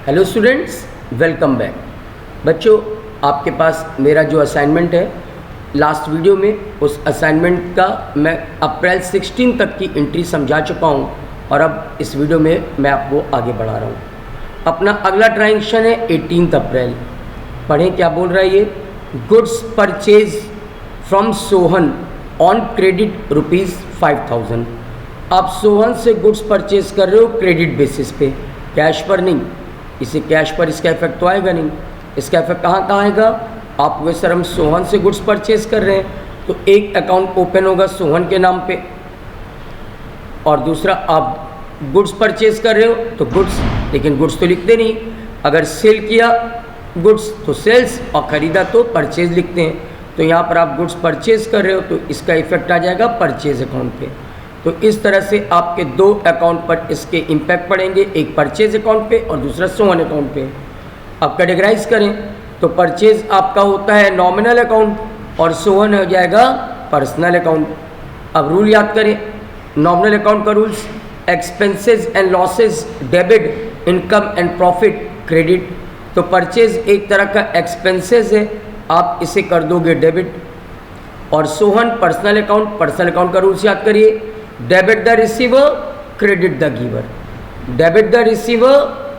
Hello students, welcome back. बच्चों, आपके पास मेरा जो असाइनमेंट है, लास्ट वीडियो में उस असाइनमेंट का मैं अप्रैल 16 तक की एंट्री समझा चुका हूँ और अब इस वीडियो में मैं आपको आगे बढ़ा रहा हूँ। अपना अगला ट्रांजेक्शन है 18 अप्रैल। पढ़ें क्या बोल रहा है ये। Goods purchase from Sohan on credit ₹5000। आप सोहन से गुड्स परचेज कर रहे हो क्रेडिट बेसिस पे, कैश पर नहीं। इसे कैश पर इसका इफेक्ट तो आएगा नहीं। इसका इफेक्ट कहाँ आएगा। आप वे सर हम सोहन से गुड्स परचेज कर रहे हैं तो एक अकाउंट ओपन होगा सोहन के नाम पे, और दूसरा आप गुड्स परचेज कर रहे हो तो गुड्स, लेकिन गुड्स तो लिखते नहीं। अगर सेल किया गुड्स तो सेल्स और ख़रीदा तो परचेज लिखते हैं। तो यहाँ पर आप गुड्स परचेज कर रहे हो तो इसका इफेक्ट आ जाएगा परचेज अकाउंट पे। तो इस तरह से आपके दो अकाउंट पर इसके इम्पैक्ट पड़ेंगे, एक परचेज अकाउंट पे और दूसरा सोहन अकाउंट पे। अब कैटेगराइज करें तो परचेज आपका होता है नॉमिनल अकाउंट और सोहन हो जाएगा पर्सनल अकाउंट। अब रूल याद करें, नॉमिनल अकाउंट का rules, expenses and losses debit, income and profit credit. तो परचेज एक तरह का एक्सपेंसेस है, आप इसे कर दोगे डेबिट। और सोहन पर्सनल अकाउंट का रूल्स याद करिए, debit the receiver, credit the giver. Debit the receiver,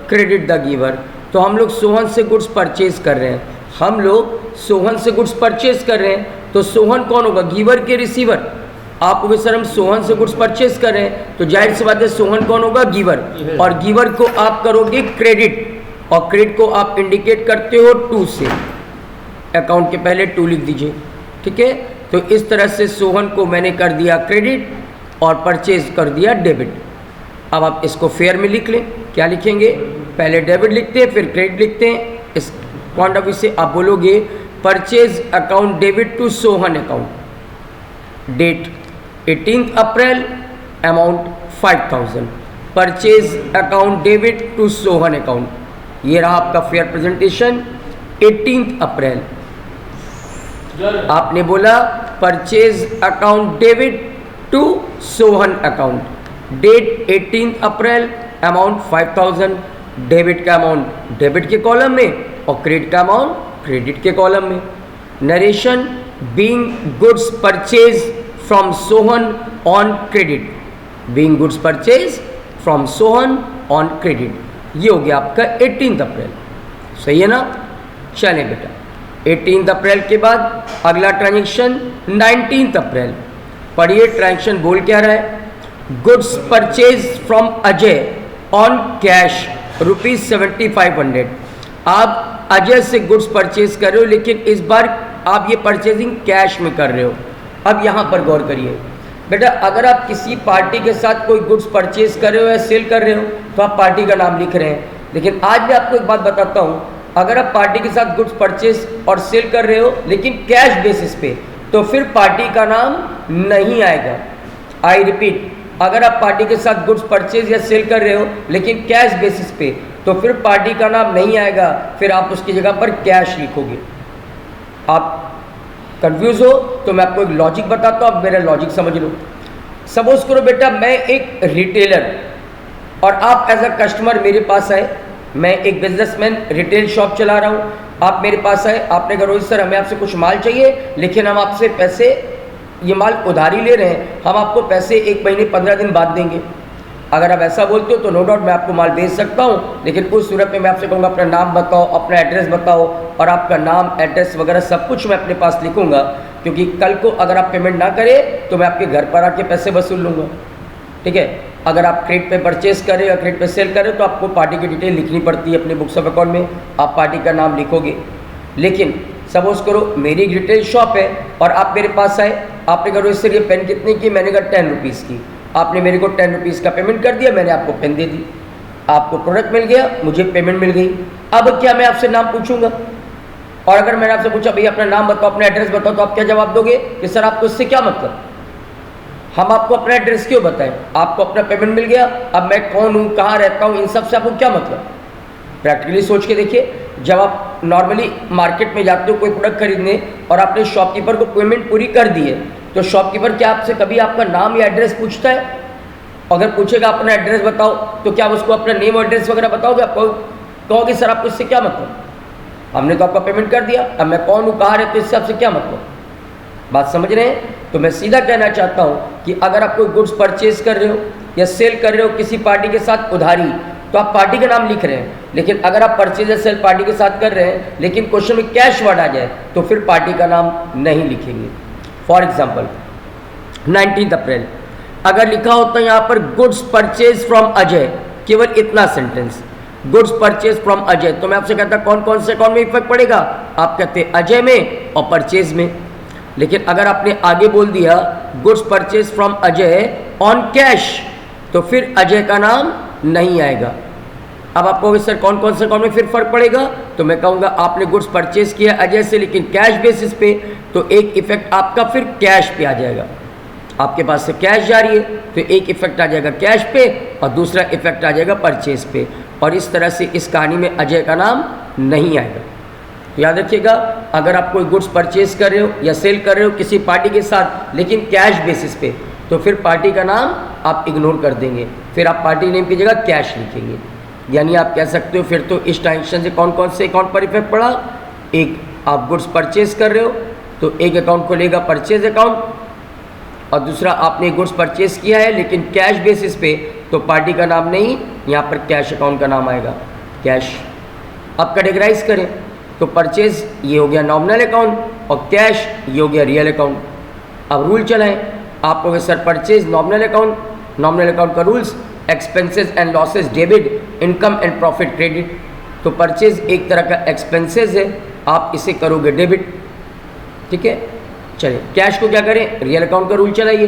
credit the giver. तो हम लोग सोहन से गुड्स परचेज कर रहे हैं, तो सोहन कौन होगा, गिवर के रिसीवर। आप सर हम सोहन से गुड्स परचेज कर रहे हैं तो जाहिर सी बात है सोहन कौन होगा, गिवर। और गिवर को आप करोगे क्रेडिट, और क्रेडिट को आप इंडिकेट करते हो 2 से। अकाउंट के पहले 2 लिख दीजिए, ठीक है। तो इस तरह से सोहन को मैंने कर दिया क्रेडिट और परचेज कर दिया डेबिट। अब आप इसको फेयर में लिख लें। क्या लिखेंगे, पहले डेबिट लिखते हैं फिर क्रेडिट लिखते हैं। इस पॉइंट ऑफ व्यू से आप बोलोगे purchase account debit to Sohan account, date 18 April, amount 5000। Purchase account debit to Sohan account. ये रहा आपका फेयर प्रेजेंटेशन 18 अप्रैल। आपने बोला purchase account debit to Sohan account, date 18 April, amount 5000। Debit का अमाउंट डेबिट के कॉलम में और क्रेडिट का अमाउंट क्रेडिट के कॉलम में। Narration, being goods purchase from Sohan on credit, being goods purchase from Sohan on credit. ये हो गया आपका 18 अप्रैल, सही है ना। चले बेटा, 18 अप्रैल के बाद अगला ट्रांजेक्शन 19 अप्रैल। पढ़िए ट्रांजेक्शन बोल क्या रहा है। Goods purchase from Ajay on cash ₹7500। आप अजय से गुड्स परचेज कर रहे हो, लेकिन इस बार आप ये परचेजिंग कैश में कर रहे हो। अब यहाँ पर गौर करिए बेटा, अगर आप किसी पार्टी के साथ कोई गुड्स परचेज कर रहे हो या सेल कर रहे हो तो आप पार्टी का नाम लिख रहे हैं। लेकिन आज मैं आपको एक बात बताता हूँ, अगर आप पार्टी के साथ गुड्स परचेज और सेल कर रहे हो लेकिन कैश बेसिस पे, तो फिर पार्टी का नाम नहीं आएगा। आई रिपीट, अगर आप पार्टी के साथ गुड्स परचेज या सेल कर रहे हो लेकिन कैश बेसिस पे, तो फिर पार्टी का नाम नहीं आएगा, फिर आप उसकी जगह पर कैश लिखोगे। आप कंफ्यूज हो तो मैं आपको एक लॉजिक बताता हूँ, आप मेरा लॉजिक समझ लो। सपोज करो बेटा, मैं एक रिटेलर और आप एज अ कस्टमर मेरे पास आए। मैं एक बिजनेसमैन रिटेल शॉप चला रहा हूँ, आप मेरे पास आए, आपने कहा रोहित सर हमें आपसे कुछ माल चाहिए, लेकिन हम आपसे पैसे, ये माल उधारी ले रहे हैं, हम आपको पैसे 1 महीने 15 दिन बाद देंगे। अगर आप ऐसा बोलते हो तो नो डाउट मैं आपको माल बेच सकता हूँ, लेकिन उस सूरत में मैं आपसे कहूँगा अपना नाम बताओ, अपना एड्रेस बताओ, और आपका नाम एड्रेस वगैरह सब कुछ मैं अपने पास लिखूँगा, क्योंकि कल को अगर आप पेमेंट ना करें तो मैं आपके घर पर आके पैसे वसूल लूँगा, ठीक है। अगर आप क्रेडिट पे परचेज करें या क्रेडिट पे सेल करें तो आपको पार्टी की डिटेल लिखनी पड़ती है अपने बुक्स ऑफ अकाउंट में, आप पार्टी का नाम लिखोगे। लेकिन सपोज करो मेरी एक रिटेल शॉप है और आप मेरे पास आए, आपने कहा रोहित सर ये पेन कितने की, मैंने कहा 10 रुपीज़ की। आपने मेरे को 10 रुपीज़ का पेमेंट कर दिया, मैंने आपको पेन दे दी, आपको प्रोडक्ट मिल गया, मुझे पेमेंट मिल गई। अब क्या मैं आपसे नाम पूछूंगा, और अगर मैंने आपसे पूछा भैया अपना नाम बताओ, अपना एड्रेस बताओ, तो आप क्या जवाब दोगे कि सर आपको इससे क्या मतलब, हम आपको अपना एड्रेस क्यों बताएं, आपको अपना पेमेंट मिल गया, अब मैं कौन हूँ, कहाँ रहता हूँ, इन सब से आपको क्या मतलब। प्रैक्टिकली सोच के देखिए, जब आप नॉर्मली मार्केट में जाते हो कोई प्रोडक्ट खरीदने और आपने शॉपकीपर को पेमेंट पूरी कर दी है, तो शॉपकीपर क्या आपसे कभी आपका नाम या एड्रेस पूछता है? अगर पूछेगा अपना एड्रेस बताओ, तो क्या उसको अपना नेम और एड्रेस वगैरह बताओगे? आपको कहोगे सर आपको इससे क्या मतलब, हमने तो आपका पेमेंट कर दिया, अब मैं कौन हूँ कहाँ रहते, इससे आपसे क्या मतलब, बात समझ रहे हैं। तो मैं सीधा कहना चाहता हूँ कि अगर आप कोई गुड्स परचेज कर रहे हो या सेल कर रहे हो किसी पार्टी के साथ उधारी, तो आप पार्टी का नाम लिख रहे हैं, लेकिन अगर आप परचेज या सेल पार्टी के साथ कर रहे हैं लेकिन क्वेश्चन में कैश वर्ड आ जाए तो फिर पार्टी का नाम नहीं लिखेंगे। फॉर एग्जाम्पल 19 अप्रैल अगर लिखा होता है यहाँ पर गुड्स परचेज फ्रॉम अजय, केवल इतना sentence, goods purchase from Ajay, तो मैं आपसे कहता कौन कौन से अकाउंट में इफेक्ट पड़ेगा, आप कहते अजय में और परचेज में। लेकिन अगर आपने आगे बोल दिया goods purchase from Ajay on cash, तो फिर अजय का नाम नहीं आएगा। अब आप कहोगे सर कौन कौन से अकाउंट में फिर फर्क पड़ेगा, तो मैं कहूँगा आपने गुड्स परचेज किया अजय से लेकिन कैश बेसिस पे, तो एक इफेक्ट आपका फिर कैश पे आ जाएगा, आपके पास से कैश जा रही है तो एक इफेक्ट आ जाएगा कैश पे और दूसरा इफेक्ट आ जाएगा परचेज पे, और इस तरह से इस कहानी में अजय का नाम नहीं आएगा। तो याद रखिएगा अगर आप कोई गुड्स परचेज कर रहे हो या सेल कर रहे हो किसी पार्टी के साथ लेकिन कैश बेसिस पे, तो फिर पार्टी का नाम आप इग्नोर कर देंगे, फिर आप पार्टी नेम की जगह कैश लिखेंगे। यानी आप कह सकते हो फिर तो इस ट्रांजेक्शन से कौन कौन से अकाउंट पर इफेक्ट पड़ा, एक आप गुड्स परचेज कर रहे हो तो एक अकाउंट खोलेगा परचेज अकाउंट, और दूसरा आपने गुड्स परचेज किया है लेकिन कैश बेसिस पे, तो पार्टी का नाम नहीं, यहाँ पर कैश अकाउंट का नाम आएगा कैश। अब कैटेगराइज करें तो परचेज ये हो गया नॉमिनल अकाउंट और कैश ये हो गया रियल अकाउंट। अब रूल चलाएं, आप कहोगे sir purchase nominal account, nominal account का rules expenses and losses debit, income and profit credit. तो परचेज एक तरह का एक्सपेंसेस है, आप इसे करोगे डेबिट, ठीक है। चलिए कैश को क्या करें, रियल अकाउंट का रूल चलाइए,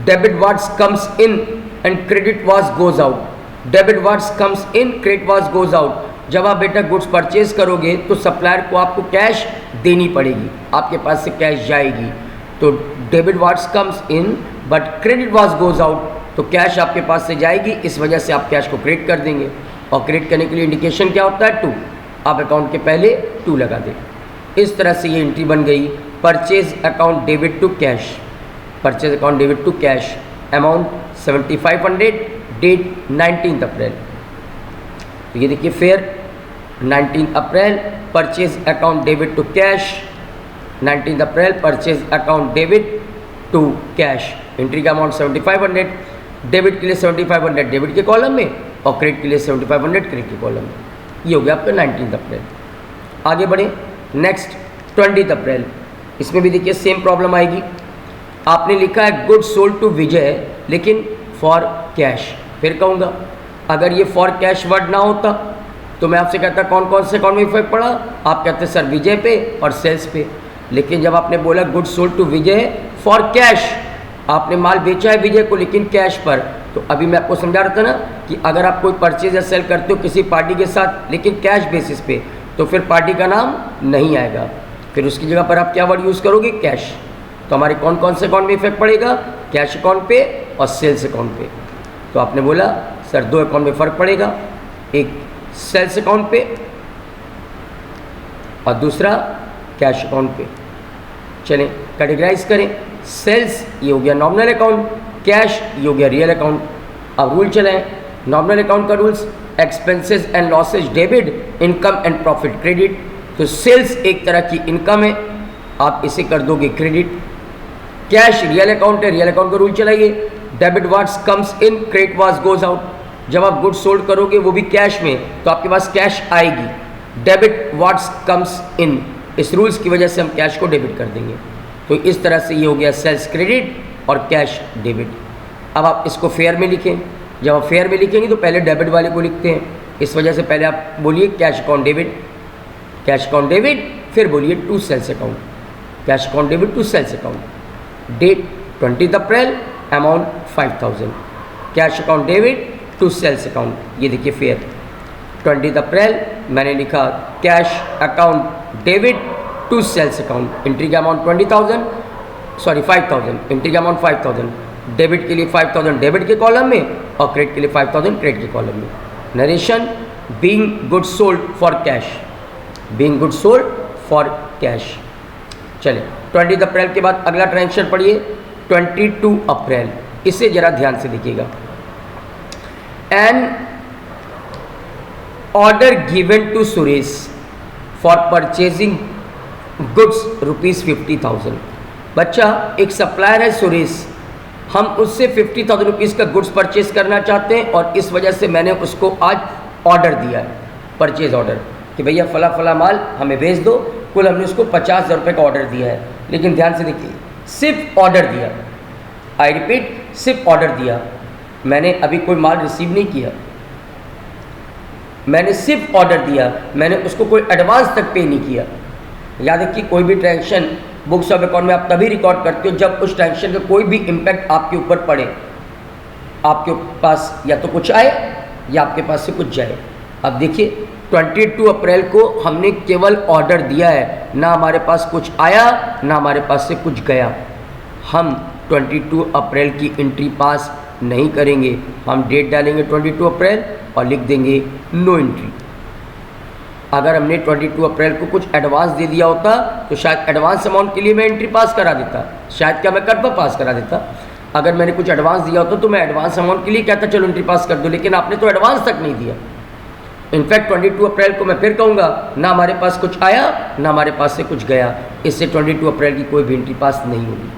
debit what's comes in and credit what's goes out. Debit what's comes in, credit what's goes out. जब आप बेटा गुड्स परचेज करोगे तो सप्लायर को आपको कैश देनी पड़ेगी, आपके पास से कैश जाएगी, तो debit what's comes in but credit what's goes out, तो कैश आपके पास से जाएगी, इस वजह से आप कैश को क्रेडिट कर देंगे। और क्रेडिट करने के लिए इंडिकेशन क्या होता है, 2, आप अकाउंट के पहले 2 लगा दें। इस तरह से ये एंट्री बन गई purchase account debit to cash, purchase account debit to cash, amount 7500, date 19 April. तो ये देखिए फिर 19 April purchase account debit to cash, 19 April purchase account debit to cash, entry का अमाउंट 7500, डेबिट के लिए 7500 डेबिट के कॉलम में और क्रेडिट के लिए 7500 क्रेडिट के कॉलम में। ये हो गया आपका 19 अप्रैल। आगे बढ़े नेक्स्ट 20 अप्रैल, इसमें भी देखिए सेम प्रॉब्लम आएगी। आपने लिखा है गुड सोल्ड टू विजय लेकिन फॉर कैश, फिर कहूँगा अगर ये फॉर कैश वर्ड ना होता तो मैं आपसे कहता कौन कौन से अकाउंट में इफेक्ट पड़ा, आप कहते सर विजय पे और सेल्स पे। लेकिन जब आपने बोला good sold to Vijay for cash, आपने माल बेचा है विजय को लेकिन कैश पर, तो अभी मैं आपको समझा रहा था ना कि अगर आप कोई परचेज या सेल करते हो किसी पार्टी के साथ लेकिन कैश बेसिस पे, तो फिर पार्टी का नाम नहीं आएगा, फिर उसकी जगह पर आप क्या वर्ड यूज़ करोगे, कैश। तो हमारे कौन कौन से अकाउंट में इफेक्ट पड़ेगा, कैश अकाउंट पे और सेल्स अकाउंट पे। तो आपने बोला सर 2 अकाउंट में फ़र्क पड़ेगा, एक सेल्स अकाउंट पे और दूसरा कैश अकाउंट पे। चलें कैटेगराइज करें, सेल्स ये हो गया नॉमिनल अकाउंट, कैश ये हो गया रियल अकाउंट। अब रूल चलाएं, नॉमिनल अकाउंट का rules expenses and losses debit, income and profit credit. तो सेल्स एक तरह की इनकम है, आप इसे कर दोगे क्रेडिट। कैश रियल अकाउंट है, रियल अकाउंट का रूल चलाइए, debit what's comes in, credit what's goes out. जब आप गुड्स सोल्ड करोगे वो भी कैश में, तो आपके पास कैश आएगी, डेबिट व्हाट्स कम्स इन, इस रूल्स की वजह से हम कैश को डेबिट कर देंगे। तो इस तरह से ये हो गया सेल्स क्रेडिट और कैश डेबिट। अब आप इसको फेयर में लिखें, जब आप फेयर में लिखेंगे तो पहले डेबिट वाले को लिखते हैं, इस वजह से पहले आप बोलिए cash account debit, cash account debit, फिर बोलिए to sales account, cash account debit to sales account. Date 20 April, amount 5000, cash account debit to sales account. ये देखिए फेयर 20 अप्रैल मैंने लिखा cash account debit to sales account, entry का amount 5000, entry का amount 5000, debit के लिए 5000 debit के column में और क्रेडिट के लिए 5000 क्रेडिट के कॉलम में। Narration being good sold for cash, being good sold for cash. चलिए 20 अप्रैल के बाद अगला ट्रांजेक्शन पढ़िए 22 अप्रैल, इसे जरा ध्यान से देखिएगा। An order given to Suresh for purchasing goods ₹50,000। बच्चा, एक सप्लायर है सुरेश, हम उससे 50,000 रुपीज़ का गुड्स परचेज करना चाहते हैं और इस वजह से मैंने उसको आज ऑर्डर दिया है, परचेज ऑर्डर, कि भैया फला फला माल हमें भेज दो। कुल हमने उसको 50,000 रुपये का ऑर्डर दिया है। लेकिन ध्यान से देखिए, सिर्फ ऑर्डर दिया, आई रिपीट, सिर्फ ऑर्डर दिया, मैंने अभी कोई माल रिसीव नहीं किया, मैंने सिर्फ ऑर्डर दिया, मैंने उसको कोई एडवांस तक पे नहीं किया। याद रखिए, कोई भी ट्रांजेक्शन बुक्स ऑफ अकाउंट में आप तभी रिकॉर्ड करते हो जब उस ट्रांजेक्शन का कोई भी इम्पैक्ट आपके ऊपर पड़े, आपके पास या तो कुछ आए या आपके पास से कुछ जाए। अब देखिए, 22 अप्रैल को हमने केवल ऑर्डर दिया है, ना हमारे पास कुछ आया ना हमारे पास से कुछ गया। हम 22 अप्रैल की एंट्री पास नहीं करेंगे, हम डेट डालेंगे 22 अप्रैल और लिख देंगे नो एंट्री। अगर हमने 22 अप्रैल को कुछ एडवांस दे दिया होता तो शायद एडवांस अमाउंट के लिए मैं एंट्री पास करा देता, शायद क्या मैं कर्व पास करा देता। अगर मैंने कुछ एडवांस दिया होता तो मैं एडवांस अमाउंट के लिए कहता चलो एंट्री पास कर दो, लेकिन आपने तो एडवांस तक नहीं दिया। इनफैक्ट 22 अप्रैल को मैं फिर कहूँगा, ना हमारे पास कुछ आया ना हमारे पास से कुछ गया, इससे 22 अप्रैल की कोई भी एंट्री पास नहीं होगी।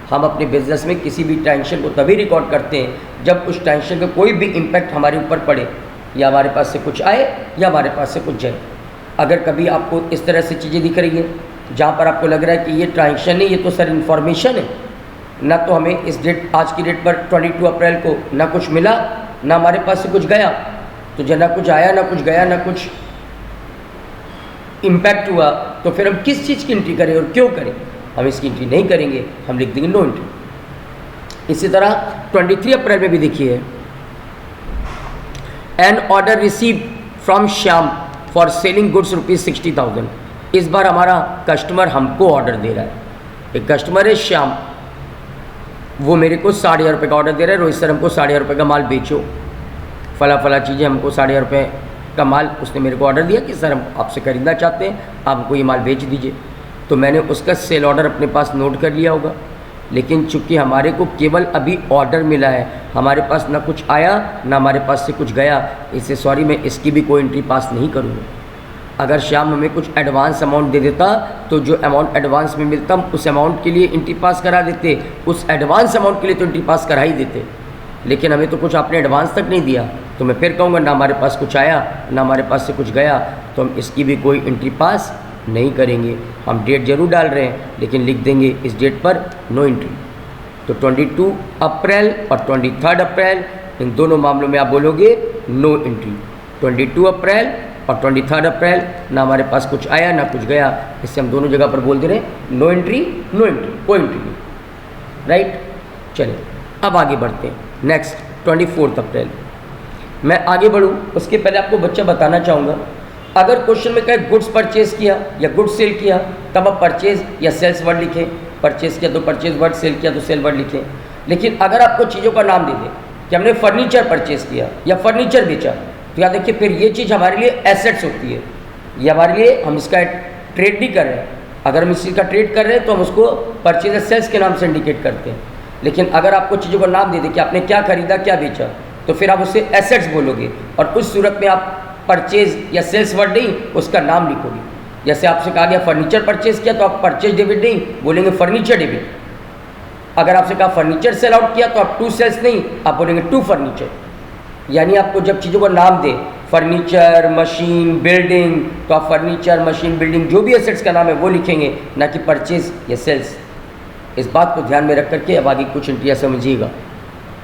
हम अपने बिजनेस में किसी भी ट्रांजेक्शन को तभी रिकॉर्ड करते हैं जब उस ट्रांजेक्शन का कोई भी इम्पैक्ट हमारे ऊपर पड़े, या हमारे पास से कुछ आए या हमारे पास से कुछ जाए। अगर कभी आपको इस तरह से चीज़ें दिख रही हैं जहाँ पर आपको लग रहा है कि ये ट्रांजेक्शन नहीं, ये तो सर इन्फॉर्मेशन है, ना तो हमें इस डेट, आज की डेट पर 22 अप्रैल को ना कुछ मिला ना हमारे पास से कुछ गया, तो जब ना कुछ आया ना कुछ गया ना कुछ इम्पैक्ट हुआ, तो फिर हम किस चीज़ की एंट्री करें और क्यों करें? हम इसकी एंट्री नहीं करेंगे, हम लिख देंगे नो एंट्री। इसी तरह 23 अप्रैल में भी देखिए, an order receive from Shyam for selling goods ₹60,000। इस बार हमारा कस्टमर हमको ऑर्डर दे रहा है, एक कस्टमर है श्याम, वो मेरे को 60,000 रुपये का ऑर्डर दे रहा है, रोहित सर हमको 60,000 रुपये का माल बेचो, फला फला चीज़ें हमको 60,000 रुपये का माल उसने मेरे को ऑर्डर दिया कि सर हम आपसे खरीदना चाहते हैं, आप हमको ये माल बेच दीजिए। तो मैंने उसका सेल ऑर्डर अपने पास नोट कर लिया होगा, लेकिन चूंकि हमारे को केवल अभी ऑर्डर मिला है, हमारे पास ना कुछ आया ना हमारे पास से कुछ गया, इससे सॉरी मैं इसकी भी कोई एंट्री पास नहीं करूँगा। अगर श्याम हमें कुछ एडवांस अमाउंट दे देता तो जो अमाउंट एडवांस में मिलता हम उस अमाउंट के लिए एंट्री पास करा देते, उस एडवांस अमाउंट के लिए तो एंट्री पास करा ही देते, लेकिन हमें तो कुछ आपने एडवांस तक नहीं दिया। तो मैं फिर कहूँगा ना हमारे पास कुछ आया ना हमारे पास से कुछ गया, तो हम इसकी भी कोई एंट्री पास नहीं करेंगे। हम डेट जरूर डाल रहे हैं लेकिन लिख देंगे इस डेट पर नो एंट्री। तो 22 अप्रैल और 23 अप्रैल, इन दोनों मामलों में आप बोलोगे नो एंट्री। 22 अप्रैल और 23 अप्रैल, ना हमारे पास कुछ आया ना कुछ गया, इससे हम दोनों जगह पर बोल दे रहे हैं नो एंट्री, नो एंट्री, कोई एंट्री नहीं। राइट, चलिए अब आगे बढ़ते हैं। नेक्स्ट 24 अप्रैल। मैं आगे बढ़ूँ उसके पहले आपको बच्चा बताना चाहूँगा, अगर क्वेश्चन में कहे गुड्स परचेज किया या गुड्स सेल किया, तब आप परचेज या सेल्स वर्ड लिखें, परचेज किया तो परचेज वर्ड, सेल किया तो सेल वर्ड लिखें। लेकिन अगर आपको चीज़ों का नाम दे दे कि हमने फर्नीचर परचेज किया या फर्नीचर बेचा, तो याद रखिए फिर ये चीज़ हमारे लिए एसेट्स होती है, ये हमारे लिए, हम इसका ट्रेड नहीं कर रहे हैं। अगर हम इस चीज़ का ट्रेड कर रहे हैं तो हम उसको परचेज या सेल्स के नाम से इंडिकेट करते हैं। लेकिन अगर आपको चीज़ों का नाम दे दे कि आपने क्या खरीदा क्या बेचा, तो फिर आप उससे एसेट्स बोलोगे, और उस सूरत में आप परचेज या सेल्स वर्ड नहीं, उसका नाम लिखोगे। जैसे आपसे कहा गया फर्नीचर परचेज किया तो आप परचेज डेबिट नहीं बोलेंगे, फर्नीचर डेबिट। अगर आपसे कहा फर्नीचर सेल आउट किया तो आप टू सेल्स नहीं, आप बोलेंगे टू फर्नीचर। यानी आपको जब चीज़ों का नाम दे, फर्नीचर, मशीन, बिल्डिंग, तो आप फर्नीचर, मशीन, बिल्डिंग जो भी एसेट्स का नाम है वो लिखेंगे, ना कि परचेज या सेल्स। इस बात को ध्यान में रख करके अब आगे कुछ इंट्रिया समझिएगा।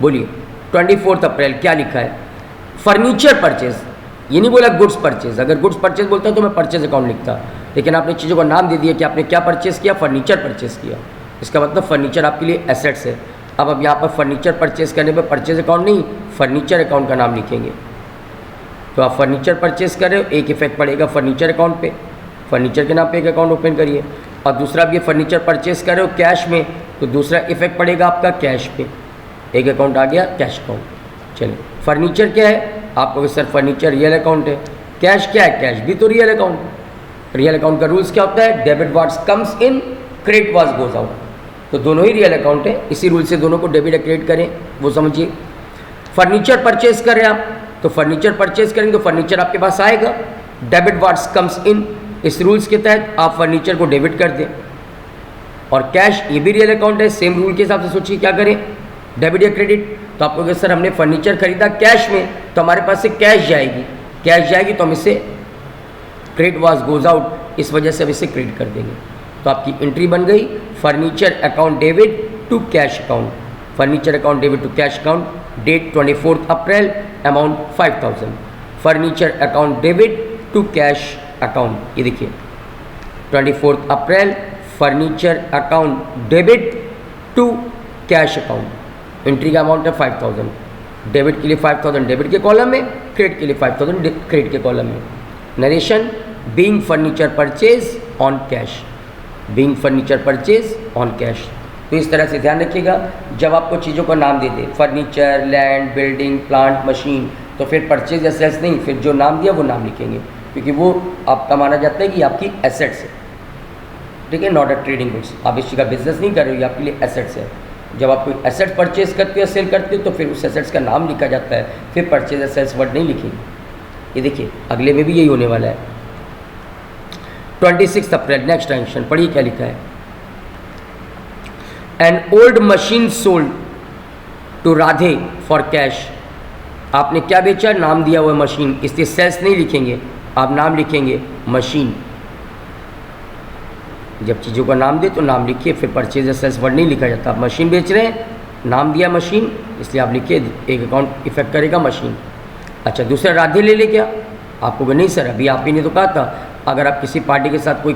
बोलिए 24 अप्रैल क्या लिखा है? फर्नीचर परचेज, ये नहीं बोला गुड्स परचेज। अगर गुड्स परचेज बोलता तो मैं परचेज अकाउंट लिखता, लेकिन आपने चीज़ों का नाम दे दिया कि आपने क्या परचेज किया, फर्नीचर परचेज किया। इसका मतलब फर्नीचर आपके लिए एसेट्स है। अब यहाँ पर फर्नीचर परचेज करने पर परचेज अकाउंट नहीं, फर्नीचर अकाउंट का नाम लिखेंगे। तो आप फर्नीचर परचेज कर रहे हो, एक इफेक्ट पड़ेगा फर्नीचर अकाउंट पे, फर्नीचर के नाम पे एक अकाउंट ओपन करिए। और दूसरा आप ये फर्नीचर परचेज कर रहे हो कैश में, तो दूसरा इफेक्ट पड़ेगा आपका कैश पे, एक अकाउंट आ गया कैश अकाउंट। चलिए फर्नीचर क्या है, आपको सर फर्नीचर रियल अकाउंट है। कैश क्या है? कैश भी तो रियल अकाउंट है। रियल अकाउंट का रूल्स क्या होता है? Debit what's comes in, credit what's goes out. तो दोनों ही रियल अकाउंट है, इसी रूल से दोनों को डेबिट या क्रेडिट करें वो समझिए। फर्नीचर परचेज कर रहे हैं आप, तो फर्नीचर परचेज करेंगे तो फर्नीचर आपके पास आएगा। डेबिट व्हाट्स कम्स इन, इस रूल्स के तहत आप फर्नीचर को डेबिट कर दें। और कैश, ये भी रियल अकाउंट है, सेम रूल के हिसाब से सोचिए क्या करें, डेबिट या क्रेडिट। तो आपको कहें सर हमने फर्नीचर खरीदा कैश में, तो हमारे पास से कैश जाएगी तो हम इसे क्रेडिट वाज गोज आउट, इस वजह से हम इसे क्रेडिट कर देंगे। तो आपकी एंट्री बन गई furniture account debit to cash account, furniture account debit to cash account, date 24 April, amount 5000। Furniture account debit to cash account, ये देखिए 24 April, furniture account debit to cash account, entry का amount है 5000। Debit के लिए 5000 debit के column में, credit के लिए 5000 क्रेडिट के कॉलम में। Narration, being furniture purchase on cash, being furniture purchase on cash. तो इस तरह से ध्यान रखिएगा, जब आपको चीज़ों का नाम दे दे, furniture, land, building, plant, machine, तो फिर परचेज या सेल्स नहीं, फिर जो नाम दिया वो नाम लिखेंगे, क्योंकि वो आपका माना जाता है कि आपकी एसेट्स है, ठीक है, नॉट अ ट्रेडिंग गुड्स। आप इस चीज़ का बिजनेस नहीं कर रहे हो, ये आपके लिए एसेट्स है। जब आप कोई एसेट परचेज करते हो, सेल करते हो, तो फिर उस एसेट्स का नाम लिखा जाता है, फिर परचेज या सेल्स वर्ड नहीं लिखेंगे। ये देखिए अगले में भी यही होने वाला है। 26 अप्रैल, नेक्स्ट ट्रांजेक्शन पढ़िए क्या लिखा है। An old machine sold to Radhe for cash, आपने क्या बेचा, नाम दिया हुआ मशीन, इसलिए सेल्स नहीं लिखेंगे, आप नाम लिखेंगे मशीन। जब चीज़ों का नाम दे तो नाम लिखिए, फिर परचेज या सेल्स वर्ड नहीं लिखा जाता। आप मशीन बेच रहे हैं, नाम दिया मशीन, इसलिए आप लिखिए, एक अकाउंट इफेक्ट करेगा मशीन। अच्छा, दूसरा राधे ले ले क्या, आपको नहीं सर अभी आप ही ने तो कहा था, अगर आप किसी पार्टी के साथ कोई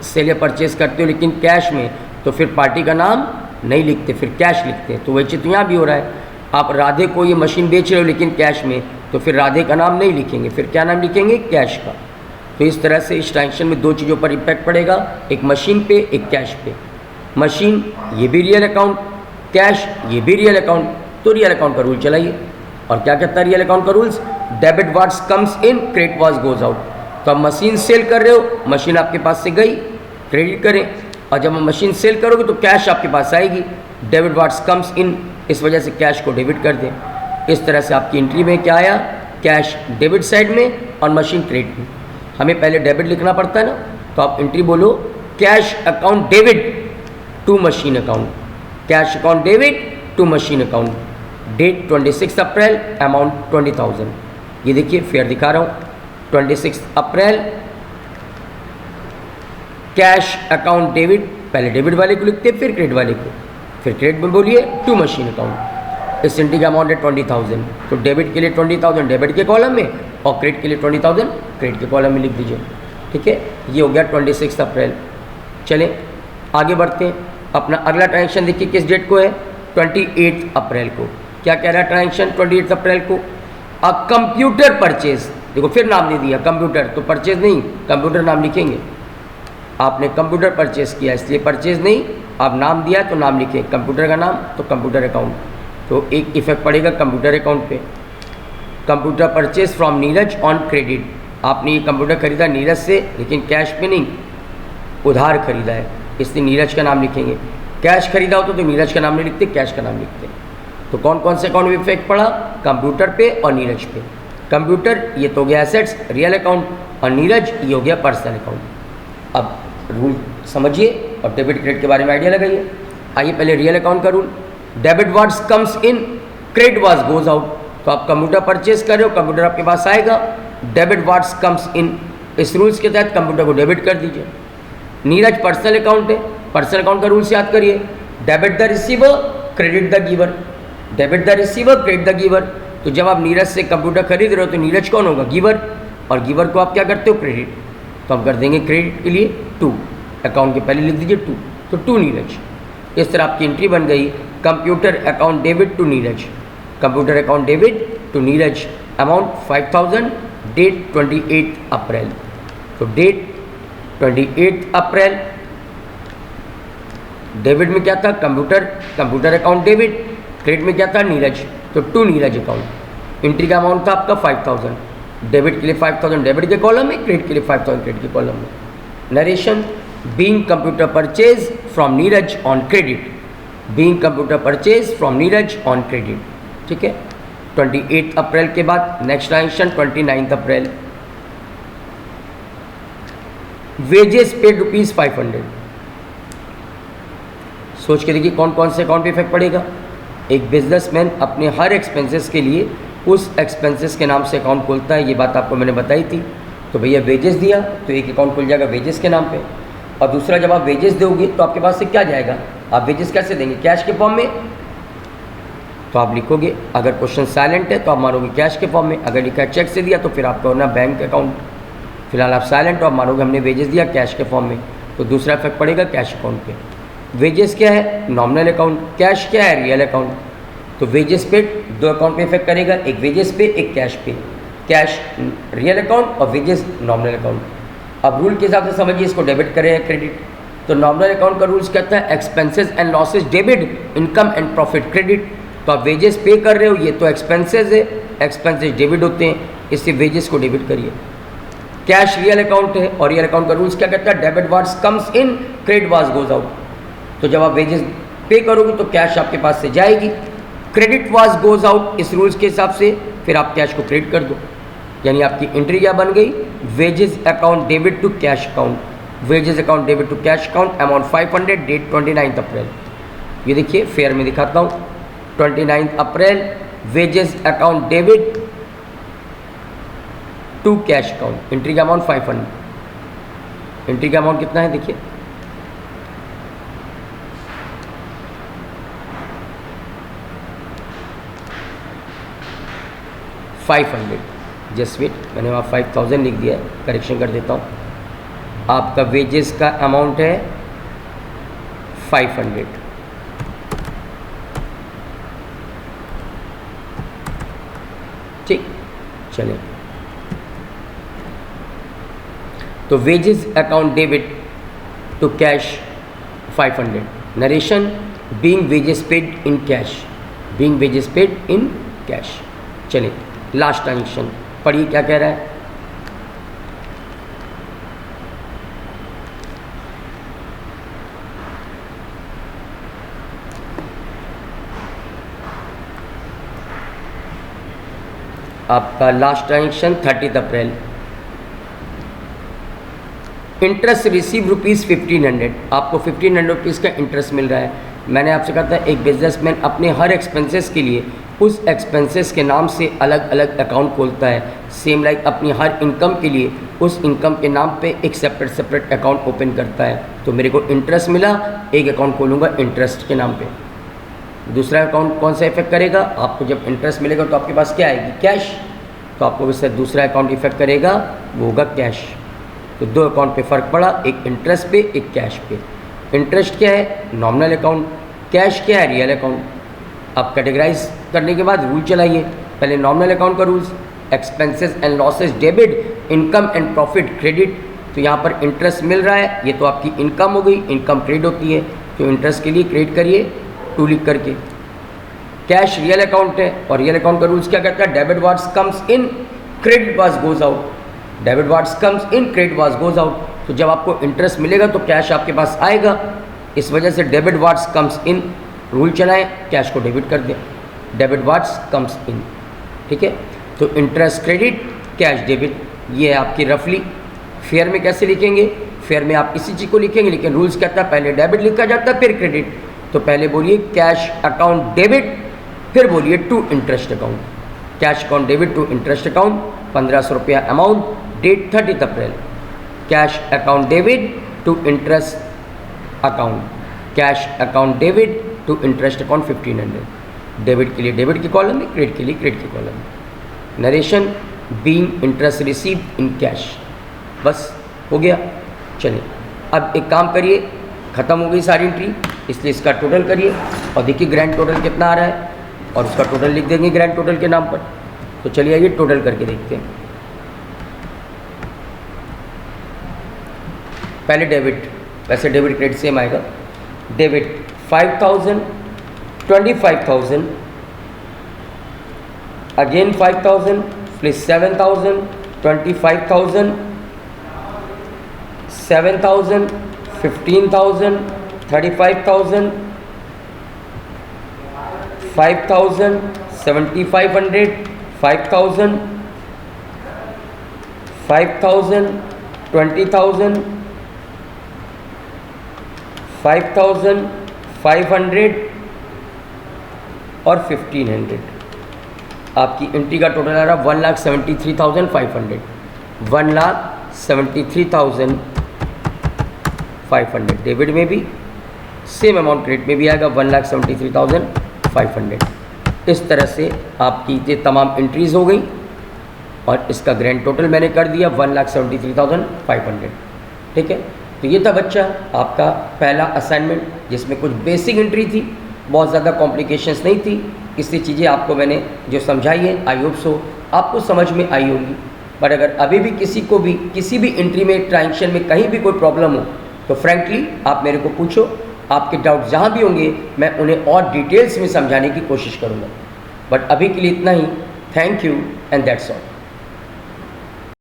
सेल या परचेज करते हो लेकिन कैश में, तो फिर पार्टी का नाम नहीं लिखते, फिर कैश लिखते हैं। तो वही चीज़ तो यहाँ भी हो रहा है, आप राधे को ये मशीन बेच रहे हो लेकिन कैश में, तो फिर राधे का नाम नहीं लिखेंगे, फिर क्या नाम लिखेंगे, कैश का। तो इस तरह से इस ट्रांजेक्शन में दो चीज़ों पर इम्पैक्ट पड़ेगा, एक मशीन पे, एक कैश पे। मशीन ये भी रियल अकाउंट, कैश ये भी रियल अकाउंट, तो रियल अकाउंट का रूल चलाइए। और क्या कहता है रियल अकाउंट का rules, debit what's comes in, credit what's goes out. तो आप मशीन सेल कर रहे हो, मशीन आपके पास से गई, क्रेडिट करें, और जब आप मशीन सेल करोगे तो कैश आपके पास आएगी, डेबिट व्हाट्स कम्स इन, इस वजह से कैश को डेबिट कर दें। इस तरह से आपकी एंट्री में क्या आया, कैश डेबिट साइड में और मशीन क्रेडिट में। हमें पहले डेबिट लिखना पड़ता है ना, तो आप एंट्री बोलो, cash account debit to machine account, cash account debit to machine account, date 26 April, amount 20,000। ये देखिए फेयर दिखा रहा हूँ, 26 अप्रैल, कैश अकाउंट डेबिट, पहले डेबिट वाले को लिखते फिर क्रेडिट वाले को, फिर क्रेडिट में बोलिए टू मशीन अकाउंट। इस एंट्री का अमाउंट है 20,000, तो डेबिट के लिए 20,000 डेबिट के कॉलम में और क्रेडिट के लिए 20,000 क्रेडिट के कॉलम में लिख दीजिए, ठीक है। ये हो गया 26 अप्रैल। चलें आगे बढ़ते हैं, अपना अगला ट्रांजेक्शन देखिए किस डेट को है, 28 अप्रैल को। क्या कह रहा है ट्रांजेक्शन 28 अप्रैल को, अ कंप्यूटर परचेज, देखो फिर नाम दे दिया कंप्यूटर, तो परचेज नहीं, कंप्यूटर नाम लिखेंगे। आपने कंप्यूटर परचेज किया इसलिए परचेज नहीं, आप नाम दिया तो नाम लिखे, कंप्यूटर का नाम तो कंप्यूटर अकाउंट, तो एक इफेक्ट पड़ेगा कंप्यूटर अकाउंट पे। Computer purchase from Neeraj on credit, आपने ये कंप्यूटर खरीदा नीरज से लेकिन कैश पे नहीं, उधार खरीदा है, इसलिए नीरज का नाम लिखेंगे। कैश खरीदा होता तो नीरज का नाम नहीं लिखते, कैश का नाम लिखते। तो कौन कौन से अकाउंट में इफेक्ट पड़ा, कंप्यूटर पे और नीरज पे। कंप्यूटर ये तो हो गया एसेट्स रियल अकाउंट, और नीरज ये हो गया पर्सनल अकाउंट। अब रूल समझिए और डेबिट क्रेडिट के बारे में आइडिया लगाइए। आइए पहले रियल अकाउंट का rule, debit what's comes in, credit what's goes out. तो आप कंप्यूटर परचेज कर रहे हो, कंप्यूटर आपके पास आएगा, डेबिट व्हाट्स कम्स इन, इस रूल्स के तहत कंप्यूटर को डेबिट कर दीजिए। नीरज पर्सनल अकाउंट है, पर्सनल अकाउंट का रूल्स याद करिए, debit the receiver, credit the giver, debit the receiver, credit the giver. तो जब आप नीरज से कंप्यूटर खरीद रहे हो तो नीरज कौन होगा, गिवर, और गिवर को आप क्या करते हो, क्रेडिट। तो हम कर देंगे क्रेडिट के लिए 2, अकाउंट के पहले लिख दीजिए 2, तो 2 नीरज। इस तरह आपकी एंट्री बन गई, computer account debit to Neeraj, computer account debit to Neeraj, amount 5000, date 28 April. तो डेट 28 अप्रैल, डेबिट में क्या था, कंप्यूटर अकाउंट डेबिट, क्रेडिट में क्या था, नीरज, तो 2 नीरज अकाउंट। एंट्री का अमाउंट था आपका 5000, डेबिट के लिए 5000 डेबिट के कॉलम में, क्रेडिट के लिए 5000 क्रेडिट के कॉलम में। Narration, being computer purchase from Neeraj on credit, being computer purchase from Neeraj on credit, ठीक है। 28 अप्रैल के बाद next transaction 29 April, wages paid ₹500। सोच के देखिए कौन कौन से अकाउंट पे इफेक्ट पड़ेगा। एक बिजनेसमैन अपने हर एक्सपेंसेस के लिए उस एक्सपेंसेस के नाम से अकाउंट खोलता है, ये बात आपको मैंने बताई थी। तो भैया वेजेस दिया तो एक अकाउंट खुल जाएगा वेजेस के नाम पे, और दूसरा जब आप वेजेस दोगे तो आपके पास से क्या जाएगा, आप वेजेस कैसे देंगे, कैश के फॉर्म में। तो आप लिखोगे, अगर क्वेश्चन साइलेंट है तो आप मानोगे कैश के फॉर्म में, अगर लिखा चेक से दिया तो फिर आपका होना बैंक अकाउंट। फिलहाल आप साइलेंट हो, आप मानोगे हमने वेजेस दिया कैश के फॉर्म में, तो दूसरा इफेक्ट पड़ेगा कैश अकाउंट पे। वेजेस क्या है, नॉमिनल अकाउंट, कैश क्या है, रियल अकाउंट। तो वेजेस पे दो अकाउंट पे इफेक्ट करेगा, एक वेजेस पे एक कैश पे, कैश रियल अकाउंट और वेजेस नॉमिनल अकाउंट। अब रूल के हिसाब से समझिए इसको डेबिट करें या क्रेडिट। तो नॉमिनल अकाउंट का रूल्स कहता है expenses and losses debit, income and profit credit. तो आप वेजेस पे कर रहे हो, ये तो एक्सपेंसेस है, एक्सपेंसेस डेबिट होते हैं, इससे वेजेस को डेबिट करिए। कैश रियल अकाउंट है, और रियल अकाउंट का रूल्स क्या कहता है, debit what's comes in, credit what's goes out. तो जब आप वेजेस पे करोगे तो कैश आपके पास से जाएगी, क्रेडिट व्हाट्स गोज आउट इस रूल्स के हिसाब से फिर आप कैश को क्रेडिट कर दो। यानी आपकी एंट्री क्या बन गई, wages account debit to cash account, wages account debit to cash account, amount 500, date 29 April. ये देखिए फेयर में दिखाता हूँ, 29 April, wages account debit to cash account, entry का अमाउंट 500। एंट्री का अमाउंट कितना है देखिए, $500। जस्ट वेट, मैंने वहाँ 5000 लिख दिया है, करेक्शन कर देता हूँ। आपका वेजेस का अमाउंट है 500। ठीक, चलिए। तो wages account debit to cash 500। Narration, being wages paid in cash, being wages paid in cash. चलिए लास्ट ट्रांजेक्शन पढ़िए क्या कह रहा है। आपका last transaction 30 April, interest receive ₹1500। आपको 1500 रुपीज़ का इंटरेस्ट मिल रहा है। मैंने आपसे कहा था एक बिजनेसमैन अपने हर एक्सपेंसेस के लिए उस एक्सपेंसेस के नाम से अलग अलग अकाउंट खोलता है। सेम लाइक अपनी हर इनकम के लिए उस इनकम के नाम पे एक सेपरेट अकाउंट ओपन करता है। तो मेरे को इंटरेस्ट मिला, एक अकाउंट खोलूँगा इंटरेस्ट के नाम पे। दूसरा अकाउंट कौन सा इफेक्ट करेगा, आपको जब इंटरेस्ट मिलेगा तो आपके पास क्या आएगी, कैश। तो आपको इससे दूसरा अकाउंट इफेक्ट करेगा, वो होगा कैश। तो दो अकाउंट पे फ़र्क पड़ा, एक इंटरेस्ट पे एक कैश पे। इंटरेस्ट क्या है, नॉमिनल अकाउंट, कैश क्या है, रियल अकाउंट। अब कैटेगराइज करने के बाद रूल चलाइए। पहले नॉमिनल अकाउंट का rules, expenses and losses debit, income and profit credit. तो यहाँ पर इंटरेस्ट मिल रहा है, ये तो आपकी इनकम हो गई, इनकम क्रेडिट होती है, तो इंटरेस्ट के लिए क्रेडिट करिए 2 लिख करके। कैश रियल अकाउंट है, और रियल अकाउंट का रूल्स क्या कहता है, debit what's comes in, credit what's goes out. Debit what's comes in, credit what's goes out. तो जब आपको इंटरेस्ट मिलेगा तो कैश आपके पास आएगा, इस वजह से debit what's comes in rule चलाएं, कैश को डेबिट कर दें, डेबिट व्हाट्स कम्स इन। ठीक है, तो इंटरेस्ट क्रेडिट, कैश डेबिट, ये है आपकी रफली। फेयर में कैसे लिखेंगे, फेयर में आप इसी चीज़ को लिखेंगे, लेकिन रूल्स कहता है पहले डेबिट लिखा जाता है फिर क्रेडिट। तो पहले बोलिए कैश अकाउंट डेबिट, फिर बोलिए to interest account. Cash account debit to interest account, 1500 रुपया amount, date 30 April. Cash account debit to interest account, cash account debit to interest account 1500। Debit के लिए डेबिट के कॉलम में, क्रेडिट के लिए credit के कॉलम में। Narration, being interest receive in cash. बस हो गया। चलिए अब एक काम करिए, ख़त्म हो गई सारी एंट्री, इसलिए इसका टोटल करिए और देखिए ग्रैंड टोटल कितना आ रहा है, और उसका टोटल लिख देंगे ग्रैंड टोटल के नाम पर। तो चलिए आइए टोटल करके देखते हैं। पहले डेबिट, वैसे डेबिट क्रेडिट सेम आएगा। डेबिट 5000, 25,000, अगेन 5000 प्लस 7000, 25,000, 7000, 15,000, 35,000, 5,000, 7500, 5000, 5000, 20,000, 5,000, 500 और 1500। आपकी एंट्री का टोटल आ रहा 1,73,500, 1,73,500। डेबिट में भी सेम अमाउंट, क्रेडिट में भी आएगा 1,73,500। इस तरह से आपकी ये तमाम एंट्रीज़ हो गई और इसका ग्रैंड टोटल मैंने कर दिया 1,73,500। ठीक है, तो ये था बच्चा आपका पहला असाइनमेंट, जिसमें कुछ बेसिक एंट्री थी, बहुत ज़्यादा कॉम्प्लिकेशंस नहीं थी। इससे चीज़ें आपको मैंने जो समझाई है, आई होप सो आपको समझ में आई होगी। बट अगर अभी भी किसी को भी किसी भी एंट्री में, ट्रांजेक्शन में कहीं भी कोई प्रॉब्लम हो तो फ्रैंकली आप मेरे को पूछो। आपके डाउट जहाँ भी होंगे मैं उन्हें और डिटेल्स में समझाने की कोशिश करूँगा। बट अभी के लिए इतना ही। Thank you and that's all.